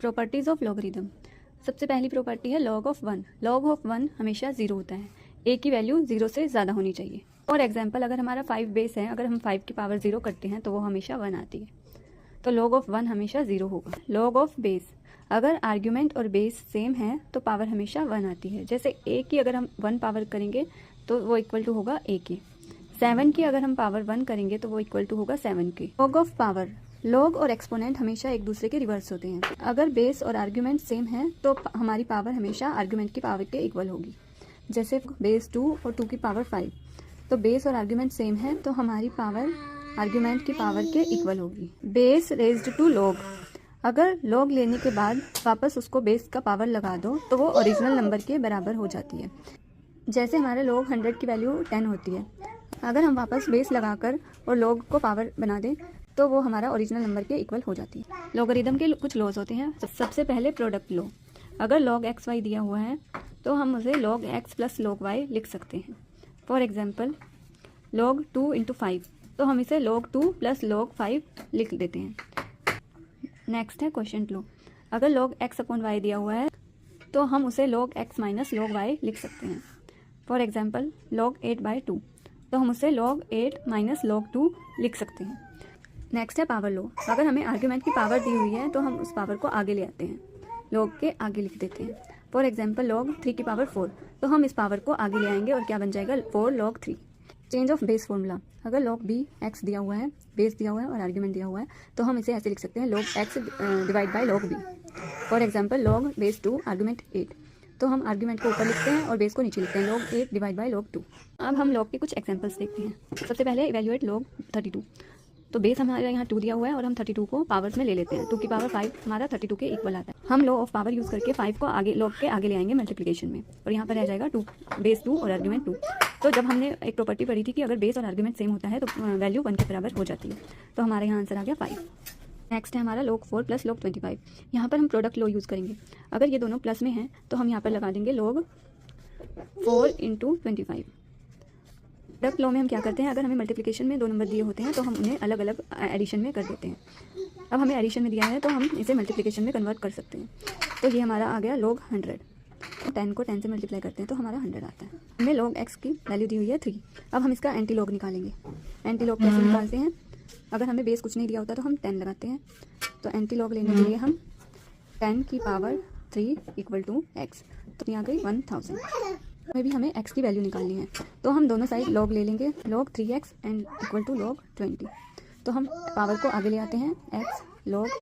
Properties of logarithm. सबसे पहली property है log of one. Log of one हमेशा जीरो होता है, ए की वैल्यू जीरो से ज़्यादा होनी चाहिए। फॉर एग्जाम्पल अगर हमारा 5 बेस है, अगर हम 5 की पावर जीरो करते हैं तो वो हमेशा 1 आती है, तो लॉग ऑफ वन हमेशा जीरो होगा। लॉग ऑफ बेस, अगर आर्ग्यूमेंट और बेस सेम है तो पावर हमेशा 1 आती है। जैसे ए की अगर हम 1 पावर करेंगे तो वो इक्वल टू होगा ए की। 7 की अगर हम पावर 1 करेंगे तो वो इक्वल टू होगा 7 की। लॉग ऑफ पावर, लॉग और एक्सपोनेंट हमेशा एक दूसरे के रिवर्स होते हैं। अगर बेस और आर्ग्यूमेंट सेम है तो हमारी पावर हमेशा आर्ग्यूमेंट की पावर के इक्वल होगी। जैसे बेस 2 और 2 की पावर 5, तो बेस और आर्ग्यूमेंट सेम है तो हमारी पावर आर्ग्यूमेंट की पावर के इक्वल होगी। बेस रेज्ड टू लॉग, अगर लॉग लेने के बाद वापस उसको बेस का पावर लगा दो तो वो ओरिजिनल नंबर के बराबर हो जाती है। जैसे हमारे लॉग 100 की वैल्यू 10 होती है, अगर हम वापस बेस लगाकर और लॉग को पावर बना दें तो वो हमारा ओरिजिनल नंबर के इक्वल हो जाती है। लॉगरिदम के कुछ लॉज होते हैं। सबसे पहले प्रोडक्ट लॉ, अगर log xy दिया हुआ है तो हम उसे log x plus log y लिख सकते हैं। फॉर एग्जाम्पल log 2 इंटू 5, तो हम इसे log 2 प्लस log 5 लिख देते हैं। नेक्स्ट है क्वोशिएंट लॉ, अगर log x अपॉन y दिया हुआ है तो हम उसे log x minus log y लिख सकते हैं। फॉर एग्जाम्पल log 8/2, तो हम उसे log 8 माइनस log 2 लिख सकते हैं। नेक्स्ट है पावर लॉ, अगर हमें आर्ग्यूमेंट की पावर दी हुई है तो हम उस पावर को आगे ले आते हैं, लॉग के आगे लिख देते हैं। फॉर एग्जाम्पल log 3 की पावर 4, तो हम इस पावर को आगे ले आएंगे और क्या बन जाएगा 4 log 3। Change of base formula, अगर log b x दिया हुआ है, बेस दिया हुआ है और आर्ग्यूमेंट दिया हुआ है तो हम इसे ऐसे लिख सकते हैं log x divide by log b। For example log base 2 argument 8, तो हम आर्ग्यूमेंट को ऊपर लिखते हैं और बेस को नीचे लिखते हैं log 8 डिवाइड बाई log 2। अब हम log के कुछ एग्जाम्पल्स देखते हैं। सबसे पहले इवेल्युएट log 32, तो बेस हमारे यहाँ 2 दिया हुआ है और हम 32 को पावर्स में ले लेते हैं। 2 की पावर 5 हमारा 32 के इक्वल आता है। हम लॉ ऑफ पावर यूज़ करके 5 को आगे लॉग के आगे ले आएंगे मल्टीप्लिकेशन में, और यहाँ पर रह जाएगा 2, बेस 2 और आर्ग्यूमेंट 2। तो जब हमने एक प्रॉपर्टी पढ़ी थी कि अगर बेस और आर्ग्यूमेंट सेम होता है तो वैल्यू 1 के बराबर हो जाती है, तो हमारे यहाँ आंसर आ गया 5। नेक्स्ट है हमारा log 4 प्लस log 25, यहाँ पर हम प्रोडक्ट लॉ यूज़ करेंगे। अगर ये दोनों प्लस में हैं तो हम यहाँ पर लगा देंगे log 4 इंटू 25। प्रोडक्ट लॉ में हम क्या करते हैं, अगर हमें मल्टीप्लिकेशन में 2 नंबर दिए होते हैं तो हम उन्हें अलग अलग एडिशन में कर देते हैं। अब हमें एडिशन में दिया है तो हम इसे मल्टीप्लिकेशन में कन्वर्ट कर सकते हैं। तो ये हमारा आ गया log 100, तो 10 को 10 से मल्टीप्लाई करते हैं तो हमारा 100 आता है। हमें log x की वैल्यू दी हुई है 3। अब हम इसका एंटी लॉग निकालेंगे। एंटी लॉग कैसे निकालते हैं, अगर हमें बेस कुछ नहीं दिया होता तो हम 10 लगाते हैं, तो एंटी लॉग लेने के लिए हम 10 की पावर 3 इक्वल टू x, तो यहाँ गई 1000। में भी हमें x की वैल्यू निकालनी है, तो हम दोनों साइड log ले लेंगे, log 3x and equal to log 20। तो हम पावर को आगे ले आते हैं, x log